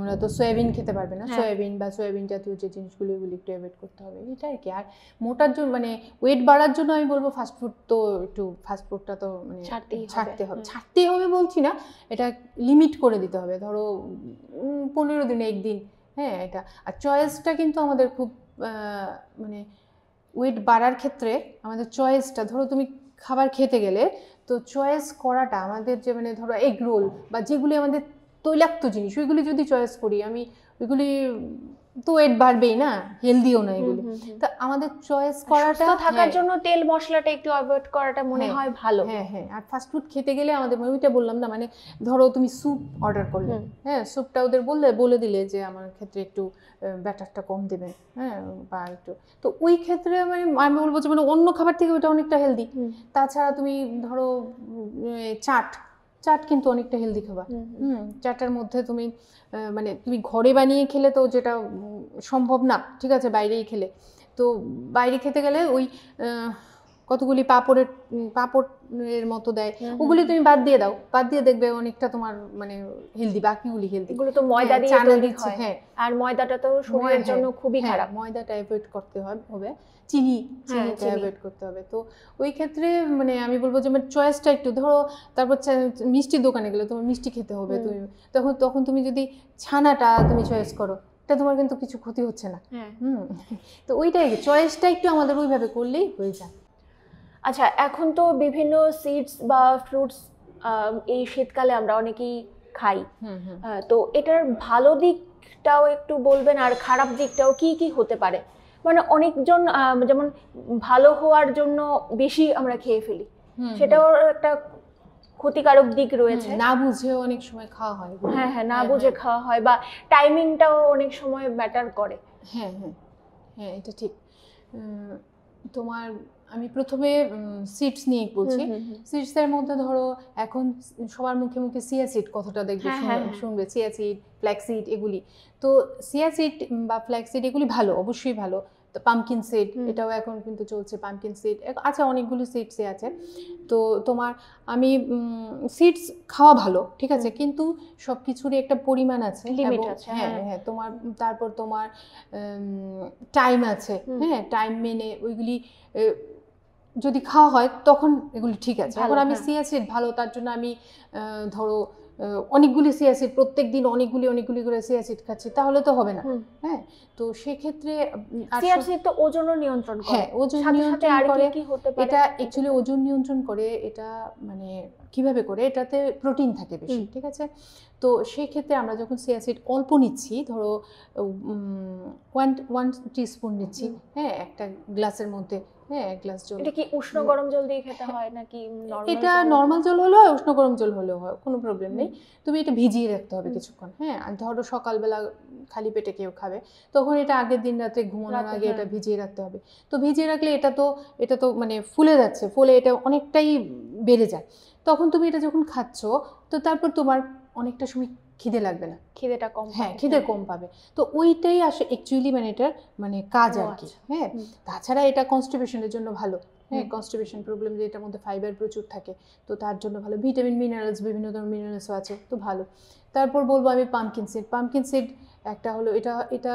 ওরা তো সয়াবিন খেতে পারবে না, সয়াবিন বা সয়াবিন জাতীয় যে জিনিসগুলো এগুলি একটু অ্যাভয়েড করতে হবে, এটা আর কি। আর মোটার জন্য মানে ওয়েট বাড়ার জন্য আমি বলবো ফাস্টফুডটা তো মানে ছাড়তেই হবে বলছি না, এটা লিমিট করে দিতে হবে, ধরো 15 দিনে একদিন, হ্যাঁ এটা। আর চয়েসটা কিন্তু আমাদের খুব মানে ওয়েট বাড়ার ক্ষেত্রে আমাদের চয়েসটা, ধরো তুমি খাবার খেতে গেলে তো চয়েস করাটা আমাদের যে মানে ধরো এগ রোল বা যেগুলি আমাদের তৈলাক্ত জিনিস, ওইগুলি যদি চয়েস করি আমি, ওইগুলি তো ওয়েট বাড়বেই না, হেলদিও না এগুলি। তো আমাদের চয়েস করাটা থাকার জন্য তেল মশলাটা একটু অ্যাভয়েড করাটা মনে হয় ভালো। হ্যাঁ। আর ফাস্ট ফুড খেতে গেলে আমাদের ওইটা বললাম না, মানে ধরো তুমি স্যুপ অর্ডার করলে, হ্যাঁ স্যুপটা ওদের বলে দিলে যে আমার ক্ষেত্রে একটু ব্যাটারটা কম দেবেন, হ্যাঁ বা একটু, তো ওই ক্ষেত্রে মানে আমি বলবো যে মানে অন্য খাবার থেকে ওটা অনেকটা হেলদি। তাছাড়া তুমি ধরো চাট কিন্তু অনেকটা হেলদি খাবার। চাটের মধ্যে তুমি মানে তুমি ঘরে বানিয়ে খেলে তো যেটা সম্ভব না, ঠিক আছে, বাইরেই খেলে, তো বাইরে খেতে গেলে ওই কতগুলি পাঁপড়ের মতো দেয়, ওগুলি তুমি বাদ দিয়ে দাও, বাদ দিয়ে দেখবে অনেকটা তোমার মানে হেলদি, বাকিগুলি হেলদি। এগুলো তো ময়দা দিয়ে তৈরি হয়, হ্যাঁ, আর ময়দাটা তো শরীরের জন্য খুবই খারাপ, ময়দাটা অ্যাভয়েড করতে হবে, চিনিটা অ্যাভয়েড করতে হবে। তো ওই ক্ষেত্রে মানে আমি বলবো যে মানে চয়েসটা একটু, ধরো তারপর মিষ্টির দোকানে গেলে তোমার মিষ্টি খেতে হবে, তুমি তখন তুমি যদি ছানাটা তুমি চয়েস করো, এটা তোমার কিন্তু কিছু ক্ষতি হচ্ছে না। তো ওইটাই চয়েসটা একটু আমাদের ওইভাবে করলেই হয়ে যায়। আচ্ছা, এখন তো বিভিন্ন সিডস বা ফ্রুটস এই শীতকালে আমরা অনেকেই খাই, তো এটার ভালো দিকটাও একটু বলবেন, আর খারাপ দিকটাও কি কি হতে পারে? মানে অনেকজন যেমন ভালো হওয়ার জন্য বেশি আমরা খেয়ে ফেলি, সেটাও একটা ক্ষতিকারক দিক রয়েছে, না বুঝেও অনেক সময় খাওয়া হয়। হ্যাঁ, না বুঝে খাওয়া হয়, বা টাইমিংটাও অনেক সময় ম্যাটার করে। হ্যাঁ, এটা ঠিক। তোমার আমি প্রথমে সিডস নিয়ে বলছি। সিডসের মধ্যে ধরো এখন সবার মুখে মুখে চিয়া সিড কথাটা দেখবে, শুনবে চিয়া সিড, ফ্ল্যাক্স সিড, এগুলি। তো চিয়া সিড বা ফ্ল্যাক্স সিড এগুলি ভালো, অবশ্যই ভালো। তো পামকিন সিড, এটাও এখন কিন্তু চলছে, পামকিন সিড আছে, অনেকগুলি সিডসই আছে। তো তোমার আমি সিডস খাওয়া ভালো, ঠিক আছে, কিন্তু সব কিছুরই একটা পরিমাণ আছে, লিমিট আছে। হ্যাঁ তোমার তারপর তোমার টাইম আছে, হ্যাঁ টাইম মেনে ওইগুলি যদি খাওয়া হয় তখন এগুলি ঠিক আছে। এখন আমি চিয়া সিড ভালো, তার জন্য আমি ধরো অনেকগুলি চিয়া সিড প্রত্যেক দিন অনেকগুলি করে চিয়া সিড খাচ্ছি, তাহলে তো হবে না। হ্যাঁ, তো সেক্ষেত্রে চিয়া সিড তো ওজনও নিয়ন্ত্রণ করে। হ্যাঁ, ওজন নিয়ন্ত্রণ করে। এটা অ্যাকচুয়ালি ওজন নিয়ন্ত্রণ করে, এটা মানে কিভাবে করে, এটাতে প্রোটিন থাকে বেশি, ঠিক আছে। তো সেই ক্ষেত্রে আমরা যখন চিয়া সিড অল্প নিচ্ছি, ধরো 1 টিস্পুন নিচ্ছি, হ্যাঁ একটা গ্লাসের মধ্যে, হ্যাঁ 1 গ্লাস জল। এটা কি উষ্ণ গরম জল দিয়ে খেতে হয় নাকি নরমাল? এটা নরমাল জল হলেও হয়, উষ্ণ গরম জল হলেও হয়, কোনো প্রবলেম নেই। তুমি এটা ভিজিয়ে রাখতে হবে কিছুক্ষণ, হ্যাঁ। আর ধরো সকালবেলা খালি পেটে কেউ খাবে, তখন এটা আগের দিন রাতে ঘুমানোর আগে এটা ভিজিয়ে রাখতে হবে। তো ভিজিয়ে রাখলে এটা তো মানে ফুলে যাচ্ছে, ফলে এটা অনেকটাই বেড়ে যায়। তখন তুমি এটা যখন খাচ্ছ, তো তারপর তোমার অনেকটা সময় খিদে লাগবে না, খিদেটা কম, হ্যাঁ খিদে কম পাবে। তো ওইটাই আসে অ্যাকচুয়ালি মানে এটার মানে কাজ আর কি, হ্যাঁ। তাছাড়া এটা কনস্টিপেশনের জন্য ভালো, হ্যাঁ কনস্টিপেশন প্রবলেম, যে এটার মধ্যে ফাইবার প্রচুর থাকে, তো তার জন্য ভালো। ভিটামিন মিনারেলস, বিভিন্ন ধরনের মিনারেলসও আছে, তো ভালো। তারপর বলবো আমি পামকিন সিড একটা হলো, এটা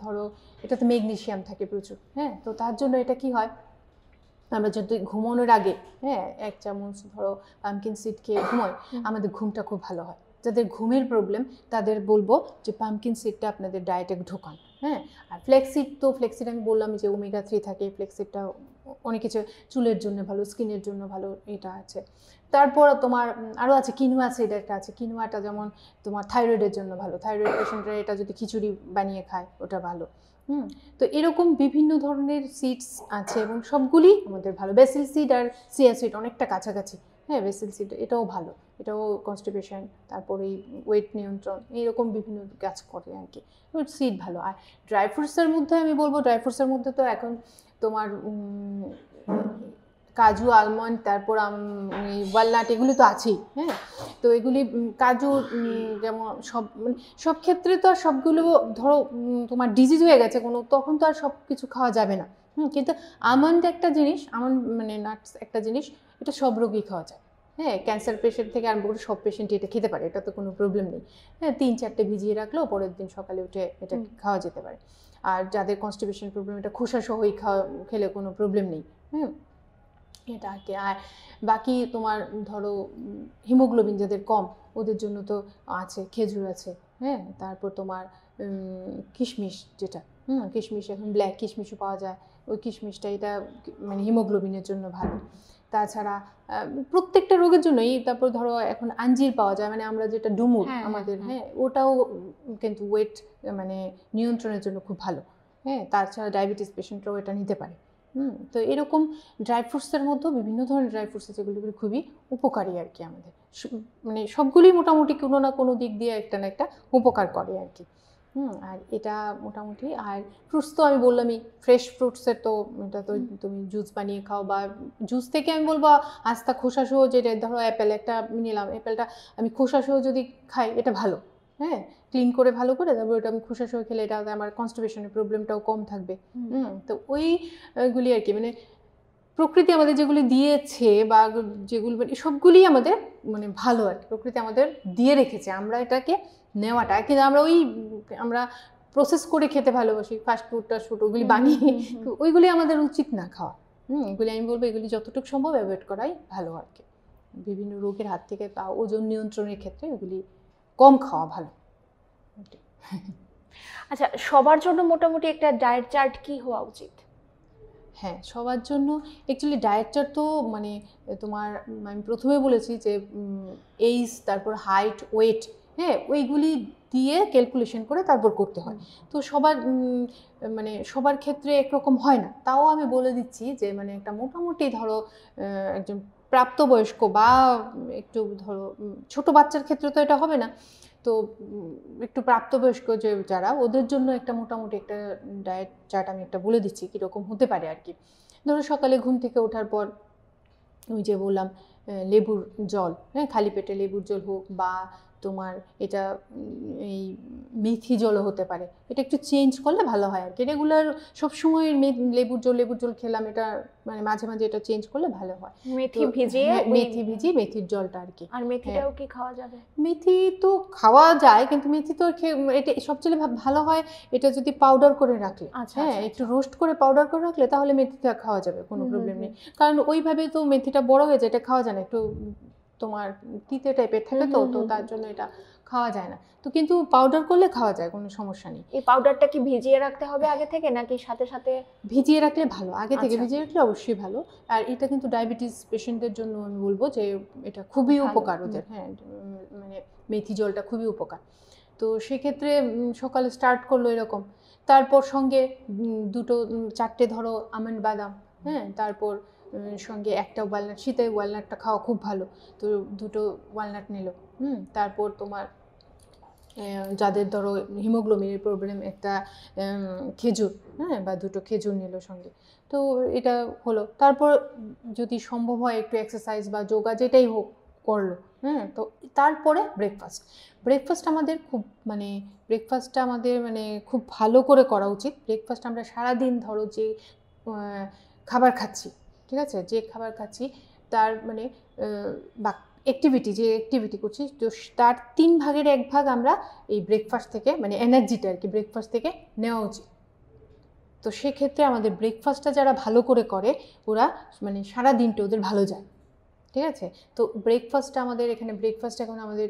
ধরো এটাতে ম্যাগনেসিয়াম থাকে প্রচুর, হ্যাঁ। তো তার জন্য এটা কি হয়, আমরা যদি ঘুমানোর আগে, হ্যাঁ 1 চামচ ধরো পামকিন সিড খেয়ে ঘুমাই, আমাদের ঘুমটা খুব ভালো হয়, যাদের ঘুমের প্রবলেম তাদের বলবো যে পামকিন সিডটা আপনাদের ডায়েটে ঢোকান। হ্যাঁ, আর ফ্লেক্সিড আমি বললাম যে ওমেগা 3 থাকে, ফ্লেক্সিডটা অনেক কিছু চুলের জন্য ভালো, স্কিনের জন্য ভালো, এটা আছে। তারপর তোমার আরও আছে কিনুয়া সিড একটা আছে, কিনুয়াটা যেমন তোমার থাইরয়েডের জন্য ভালো, থাইরয়েড পেশেন্টরা এটা যদি খিচুড়ি বানিয়ে খায় ওটা ভালো। তো এরকম বিভিন্ন ধরনের সিডস আছে এবং সবগুলি আমাদের ভালো। বেসিল সিড আর চিয়া সিড অনেকটা কাছাকাছি। হ্যাঁ, বেসিল সিড এটাও ভালো, এটাও কনস্টিপেশন, তারপরে ওয়েট নিয়ন্ত্রণ, এইরকম বিভিন্ন কাজ করে আর কি। সিড ভালো। আর ড্রাই ফ্রুটসের মধ্যে আমি বলবো, ড্রাই ফ্রুটসের মধ্যে তো এখন তোমার কাজু, আলমন্ড, তারপর ওয়ালনাট, এগুলি তো আছেই। হ্যাঁ, তো এগুলি কাজু যেমন সব ক্ষেত্রে তো আর সবগুলো ধরো তোমার ডিজিজ হয়ে গেছে কোনো, তখন তো আর সব কিছু খাওয়া যাবে না। কিন্তু আমন্ড একটা জিনিস, আমন্ড মানে নাটস একটা জিনিস, এটা সব রোগী খাওয়া যায়। হ্যাঁ, ক্যান্সার পেশেন্ট থেকে আরম্ভ করে সব পেশেন্টই এটা খেতে পারে, এটা তো কোনো প্রবলেম নেই। হ্যাঁ, 3-4টে ভিজিয়ে রাখলেও পরের দিন সকালে উঠে এটা খাওয়া যেতে পারে। আর যাদের কনস্টিপেশন প্রবলেম, এটা খোসা সহই খেলে কোনো প্রবলেম নেই। এটা আর কি। আর বাকি তোমার ধরো হিমোগ্লোবিন যাদের কম, ওদের জন্য তো আছে, খেজুর আছে। হ্যাঁ, তারপর তোমার কিশমিশ, যেটা কিশমিশ এখন ব্ল্যাক কিশমিশও পাওয়া যায়, ওই কিশমিশটা এটা মানে হিমোগ্লোবিনের জন্য ভালো। তাছাড়া প্রত্যেকটা রোগের জন্যই, তারপর ধরো এখন আঞ্জির পাওয়া যায়, মানে আমরা যেটা ডুমুর আমাদের, হ্যাঁ ওটাও কিন্তু ওয়েট মানে নিয়ন্ত্রণের জন্য খুব ভালো। হ্যাঁ, তাছাড়া ডায়াবেটিস পেশেন্টরাও এটা নিতে পারে। তো এরকম ড্রাই ফ্রুটসের মধ্যেও বিভিন্ন ধরনের ড্রাই ফ্রুটস আছে, যেগুলি খুবই উপকারী আর কি আমাদের, মানে সবগুলি মোটামুটি কোনো না কোনো দিক দিয়ে একটা না একটা উপকার করে আর কি। আর এটা মোটামুটি। আর ফ্রুটস তো আমি বললামই, ফ্রেশ ফ্রুটসের তো এটা তো তুমি জুস বানিয়ে খাও, বা জুস থেকে আমি বলবো আস্তা খোসাসহ, যেটা ধরো অ্যাপেল একটা নিলাম, অ্যাপেলটা আমি খোসাসহ যদি খাই এটা ভালো। হ্যাঁ, ক্লিন করে ভালো করে তারপর ওটা আমি খোসাসহ খেলে এটা আমার কনস্টিপেশনের প্রবলেমটাও কম থাকবে। তো ওইগুলি আর কি, মানে প্রকৃতি আমাদের যেগুলি দিয়েছে বা যেগুলি মানে সবগুলি আমাদের মানে ভালো আর কি, প্রকৃতি আমাদের দিয়ে রেখেছে, আমরা এটাকে নেওয়াটা। কিন্তু আমরা প্রসেস করে খেতে ভালোবাসি, ফাস্টফুড টাস্টফুড ওগুলি বানিয়ে, ওইগুলি আমাদের উচিত না খাওয়া। এগুলি আমি বলবো এগুলি যতটুকু সম্ভব অ্যাভয়েড করাই ভালো আর কি। বিভিন্ন রোগের হাত থেকে বা ওজন নিয়ন্ত্রণের ক্ষেত্রে এগুলি কম খাওয়া ভালো। আচ্ছা, সবার জন্য মোটামুটি একটা ডায়েট চার্ট কি হওয়া উচিত? হ্যাঁ, সবার জন্য অ্যাকচুয়ালি ডায়েট চার্ট তো মানে তোমার আমি প্রথমে বলেছি যে এইজ, তারপর হাইট, ওয়েট, হ্যাঁ ওইগুলি দিয়ে ক্যালকুলেশন করে তারপর করতে হয়। তো মানে সবার ক্ষেত্রে একরকম হয় না, তাও আমি বলে দিচ্ছি যে মানে একটা মোটামুটি ধরো একজন প্রাপ্তবয়স্ক বা একটু ধরো ছোট বাচ্চার ক্ষেত্রে তো এটা হবে না, তো একটু প্রাপ্তবয়স্ক যে যারা, ওদের জন্য একটা মোটামুটি একটা ডায়েট চার্ট আমি একটা বলে দিচ্ছি কীরকম হতে পারে আর কি। ধরো সকালে ঘুম থেকে ওঠার পর ওই যে বললাম লেবুর জল, হ্যাঁ খালি পেটে লেবুর জল হোক, বা তোমার এটা এই মেথি জলও হতে পারে, এটা একটু চেঞ্জ করলে ভালো হয় আর কি। রেগুলার সবসময় লেবুর জল খেলাম, এটা মানে মাঝে মাঝে এটা চেঞ্জ করলে ভালো হয়। মেথি ভিজিয়ে, মেথির জলটা আর কি। আর মেথিটাও কি খাওয়া যাবে? মেথি তো খাওয়া যায়, কিন্তু মেথি তো এটা সবচেয়ে ভালো হয় এটা যদি পাউডার করে রাখলে। হ্যাঁ, একটু রোস্ট করে পাউডার করে রাখলে তাহলে মেথিটা খাওয়া যাবে, কোনো প্রবলেম নেই। কারণ ওইভাবে তো মেথিটা বড় হয়ে যায়, এটা খাওয়া যায় না, একটু তোমার তিতে টাইপের থাকে, তো তার জন্য এটা খাওয়া যায় না। তো কিন্তু পাউডার করলে খাওয়া যায়, কোনো সমস্যা নেই। এই পাউডারটা কি ভিজিয়ে রাখতে হবে আগে থেকে, নাকি সাথে সাথে? ভিজিয়ে রাখলে ভালো, আগে থেকে ভিজিয়ে রাখলে অবশ্যই ভালো। আর এটা কিন্তু ডায়াবেটিস পেশেন্টদের জন্য আমি বলবো যে এটা খুবই উপকার ওদের। হ্যাঁ, মানে মেথি জলটা খুবই উপকার। তো সেক্ষেত্রে সকালে স্টার্ট করলো এরকম, তারপর সঙ্গে 2-4টে ধরো আমন্ড বাদাম, হ্যাঁ তারপর সঙ্গে একটা ওয়ালনাট, শীতে ওয়ালনাটটা খাওয়া খুব ভালো, তো 2টো ওয়ালনাট নিল। তারপর তোমার যাদের ধরো হিমোগ্লোবিনের প্রবলেম, একটা খেজুর, হ্যাঁ বা 2টো খেজুর নিল সঙ্গে। তো এটা হলো। তারপর যদি সম্ভব হয় একটু এক্সারসাইজ বা যোগা যেটাই হোক করলো। তো তারপরে ব্রেকফাস্টটা আমাদের খুব ভালো করে করা উচিত। ব্রেকফাস্ট আমরা সারাদিন ধরো যে খাবার খাচ্ছি, ঠিক আছে, যে খাবার খাচ্ছি তার মানে বা যে অ্যাক্টিভিটি করছি, তো তার 3 ভাগের 1 ভাগ আমরা এই ব্রেকফাস্ট থেকে, মানে এনার্জিটা আর কি ব্রেকফাস্ট থেকে নেওয়া উচিত। তো সেক্ষেত্রে আমাদের ব্রেকফাস্টটা যারা ভালো করে করে ওরা মানে সারা দিনটা ওদের ভালো যায়। ঠিক আছে। তো ব্রেকফাস্টটা আমাদের এখানে এখন আমাদের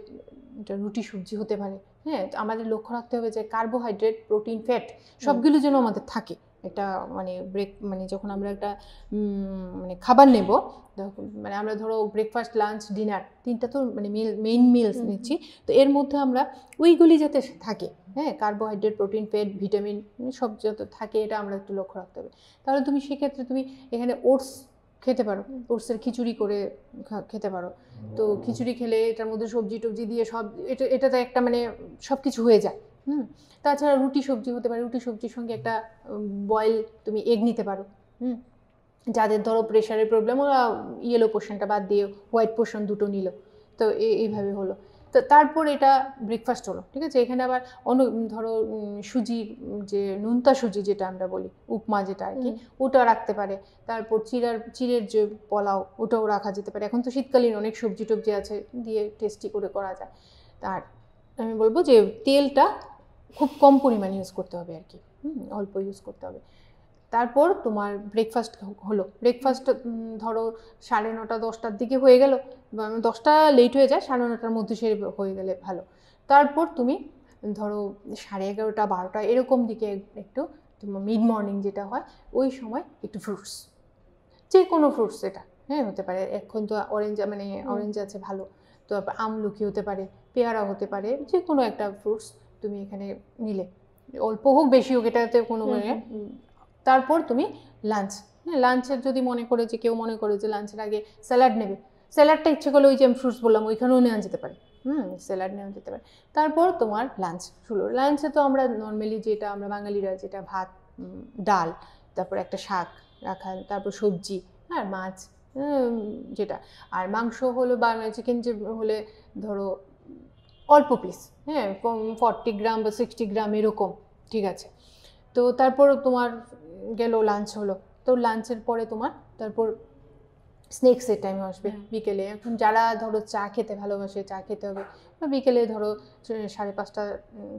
রুটি সবজি হতে পারে। হ্যাঁ, তো আমাদের লক্ষ্য রাখতে হবে যে কার্বোহাইড্রেট, প্রোটিন, ফ্যাট সবগুলো যেন আমাদের থাকে। একটা মানে যখন আমরা একটা মানে খাবার নেব, মানে আমরা ধরো ব্রেকফাস্ট, লাঞ্চ, ডিনার তিনটা তো মানে মেইন মিলস নিচ্ছি, তো এর মধ্যে আমরা ওইগুলি যাতে থাকে, হ্যাঁ, কার্বোহাইড্রেট, প্রোটিন, ফ্যাট, ভিটামিন সব যত থাকে, এটা আমরা একটু লক্ষ্য রাখতে হবে। তাহলে তুমি সেক্ষেত্রে তুমি এখানে ওটস খেতে পারো, ওটসের খিচুড়ি করে খেতে পারো। তো খিচুড়ি খেলে এটার মধ্যে সবজি টবজি দিয়ে সব এটাতে একটা মানে সব কিছু হয়ে যায়। তাছাড়া রুটি সবজি হতে পারে, রুটি সবজির সঙ্গে একটা বয়েল তুমি এগ নিতে পারো। যাদের ধরো প্রেশারের প্রবলেম, ওরা ইয়েলো পোর্শনটা বাদ দিয়ে হোয়াইট পোর্শন দুটো নিল, তো এইভাবে হলো। তো তারপর এটা ব্রেকফাস্ট হলো, ঠিক আছে। এখানে আবার ধরো সুজির যে নুনতা সুজি যেটা আমরা বলি, উপমা যেটা আর কি, ওটা রাখতে পারে। তারপর চিড়ের যে পোলাও, ওটাও রাখা যেতে পারে। এখন তো শীতকালীন অনেক সবজি টবজি আছে, দিয়ে টেস্টি করে করা যায়। তার আমি বলবো যে তেলটা খুব কম পরিমাণে ইউজ করতে হবে আর কি, অল্প ইউজ করতে হবে। তারপর তোমার ব্রেকফাস্ট হলো। ব্রেকফাস্ট ধরো 9:30 10টার দিকে হয়ে গেল, 10টা লেট হয়ে যায়, 9:30টার মধ্যে সে হয়ে গেলে ভালো। তারপর তুমি ধরো 11:30 12টা এরকম দিকে একটু তোমার মিড মর্নিং যেটা হয়, ওই সময় একটু ফ্রুটস, যে কোনো ফ্রুটস, এটা হ্যাঁ হতে পারে। এখন তো অরেঞ্জ আছে ভালো, তো আমলকি হতে পারে, পেয়ারা হতে পারে, যে কোনো একটা ফ্রুটস তুমি এখানে নিলে, অল্প হোক বেশি হোক, এটাতে কোনো মানে। তারপর তুমি লাঞ্চের যদি কেউ মনে করে যে লাঞ্চের আগে স্যালাড নেবে, স্যালাডটা ইচ্ছে করলে ওই যে আমি ফ্রুটস বললাম ওইখানেও নেওয়া যেতে পারে, স্যালাড নেওয়া যেতে পারে। তারপর তোমার লাঞ্চ শুরু। লাঞ্চে তো আমরা নর্মালি যেটা আমরা বাঙালিরা যেটা ভাত, ডাল, তারপর একটা শাক রাখা, তারপর সবজি, আর মাছ যেটা, আর মাংস হলো বা চিকেন যে হলে ধরো অল্প পিস, হ্যাঁ 40 গ্রাম বা 60 গ্রাম এরকম, ঠিক আছে। তো তারপর তোমার গেল লাঞ্চ হলো। তো লাঞ্চের পরে তোমার তারপর স্ন্যাক্সের টাইম আসবে বিকেলে। এখন যারা ধরো চা খেতে ভালোবাসে, চা খেতে হবে, বা বিকেলে ধরো 5:30টার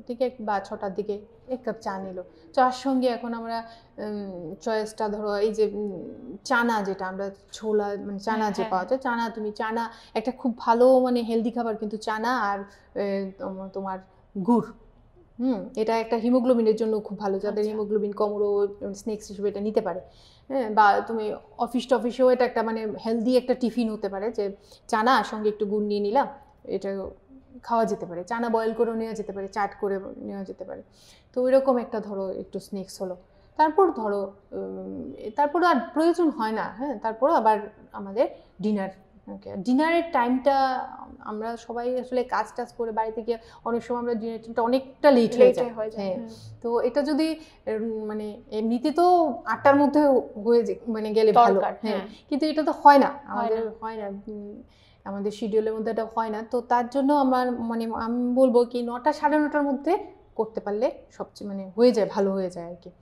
দিকে বা 6টার দিকে 1 কাপ চা নিল। চার সঙ্গে এখন আমরা চয়েসটা ধরো এই যে চানা, যেটা আমরা ছোলা মানে চানা যে পাওয়া যায়, চানা একটা খুব ভালো মানে হেলদি খাবার কিন্তু চানা, আর তোমার গুড়, এটা একটা হিমোগ্লোবিনের জন্য খুব ভালো, যাদের হিমোগ্লোবিন কম, ওরও স্ন্যাক্স হিসেবে এটা নিতে পারে। হ্যাঁ, বা তুমি অফিসেও এটা একটা মানে হেলদি একটা টিফিন হতে পারে, যে চানা সঙ্গে একটু গুড় নিয়ে নিলাম, এটা খাওয়া যেতে পারে। চানা বয়েল করেও নেওয়া যেতে পারে, চাট করে নেওয়া যেতে পারে। তো ওইরকম একটা ধরো একটু স্ন্যাক্স হলো। তারপর ধরো তারপর আর প্রয়োজন হয় না, হ্যাঁ, তারপর আবার আমাদের ডিনারের টাইমটা আমরা সবাই আসলে কাজ করে বাড়িতে গিয়ে অনেক সময় আমরা ডিনারের টাইমটা অনেকটা লেট হয়ে যায়। হ্যাঁ, তো এটা যদি মানে এমনিতে তো 8টার মধ্যে হয়ে মানে গেলে ভালো, হ্যাঁ, কিন্তু এটা তো হয় না, আমাদের শিডিউলের মধ্যে এটা হয় না। তো তার জন্য আমার মানে আমি বলবো কি 9টা 9:30টার মধ্যে করতে পারলে সবচেয়ে মানে হয়ে যায়, ভালো হয়ে যায় আর কি।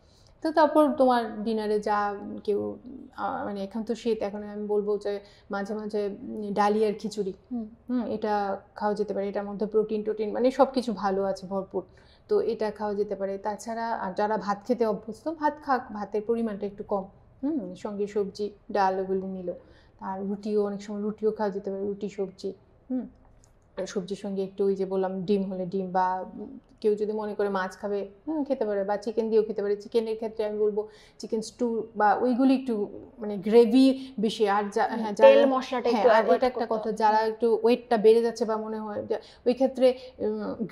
তো তারপর তোমার ডিনারে যা কেউ মানে এখন তো শীত, এখন আমি বলবো যে মাঝে মাঝে ডালিয়ার খিচুড়ি, এটা খাওয়া যেতে পারে। এটার মধ্যে প্রোটিন মানে সব কিছু ভালো আছে, ভরপুর, তো এটা খাওয়া যেতে পারে। তাছাড়া আর যারা ভাত খেতে অভ্যস্ত, ভাত খাক, ভাতের পরিমাণটা একটু কম, সঙ্গে সবজি ডাল ওগুলো নিল। আর রুটিও অনেক সময় রুটিও খাওয়া যেতে পারে, রুটি সবজি, সবজির সঙ্গে একটু ওই যে বললাম ডিম হলে ডিম, বা কেউ যদি মনে করে মাছ খাবে খেতে পারে, বা চিকেন দিয়েও খেতে পারে। চিকেনের ক্ষেত্রে আমি বলবো চিকেন স্টু বা ওইগুলি একটু মানে গ্রেভি বেশি, আর তেল মশলাটা একটু এটা একটা কথা, যারা একটু ওয়েটটা বেড়ে যাচ্ছে বা মনে হয় ওই ক্ষেত্রে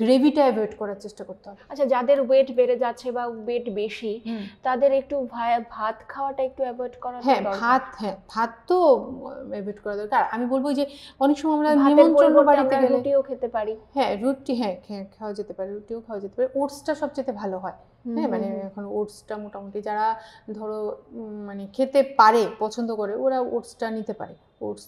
গ্রেভিটা অ্যাভয়েড করার চেষ্টা করতে হবে। আচ্ছা, যাদের ওয়েট বেড়ে যাচ্ছে বা ওয়েট বেশি, তাদের একটু ভাত খাওয়াটা একটু অ্যাভয়েড করা দরকার। ভাত তো অ্যাভয়েড করা দরকার। আমি বলবো যে অনেক সময় আমরা নিমন্ত্রণ বাড়িতে গেলে রুটিও খেতে পারি, রুটি খাওয়া যেতে পারে, রুটিও খাওয়া যেতে পারে। ওটসটা সবচেয়ে ভালো হয়, হ্যাঁ, মানে এখন ওটসটা মোটামুটি যারা ধরো মানে খেতে পারে, পছন্দ করে, ওরা ওটসটা নিতে পারে। ওটস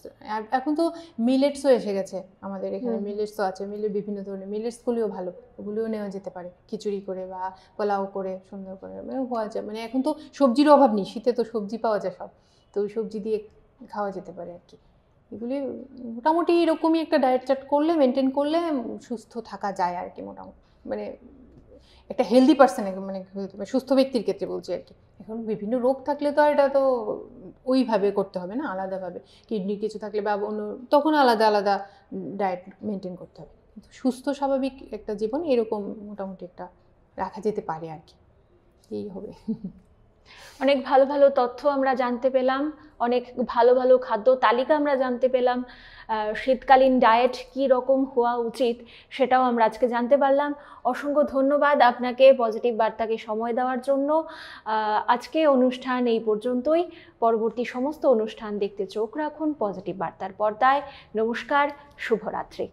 এখন তো মিলেটসও এসে গেছে আমাদের এখানে, মিলেটসও আছে, বিভিন্ন ধরনের মিলেটসগুলিও ভালো, ওগুলিও নেওয়া যেতে পারে খিচুড়ি করে বা পোলাও করে সুন্দর করে, মানে হওয়া যায়। মানে এখন তো সবজির অভাব নেই, শীতে তো সবজি পাওয়া যায় সব, তো ওই সবজি দিয়ে খাওয়া যেতে পারে আর কি। এগুলি মোটামুটি এরকমই একটা ডায়েট চার্ট করলে, মেনটেন করলে সুস্থ থাকা যায় আর কি, মোটামুটি মানে একটা হেলদি পার্সন, মানে সুস্থ ব্যক্তির ক্ষেত্রে বলছি আর কি। এখন বিভিন্ন রোগ থাকলে তো আর এটা তো ওইভাবে করতে হবে না, আলাদাভাবে কিডনির কিছু থাকলে বা অন্য তখন আলাদা আলাদা ডায়েট মেনটেন করতে হবে। কিন্তু সুস্থ স্বাভাবিক একটা জীবন এরকম মোটামুটি একটা রাখা যেতে পারে আর কি, এই হবে। অনেক ভালো ভালো তথ্য আমরা জানতে পেলাম, অনেক ভালো ভালো খাদ্য তালিকা আমরা জানতে পেলাম, শীতকালীন ডায়েট কী রকম হওয়া উচিত সেটাও আমরা আজকে জানতে পারলাম। অসংখ্য ধন্যবাদ আপনাকে পজিটিভ বার্তাকে সময় দেওয়ার জন্য। আজকে অনুষ্ঠান এই পর্যন্তই। পরবর্তী সমস্ত অনুষ্ঠান দেখতে চোখ রাখুন পজিটিভ বার্তার পর্দায়। নমস্কার, শুভরাত্রি।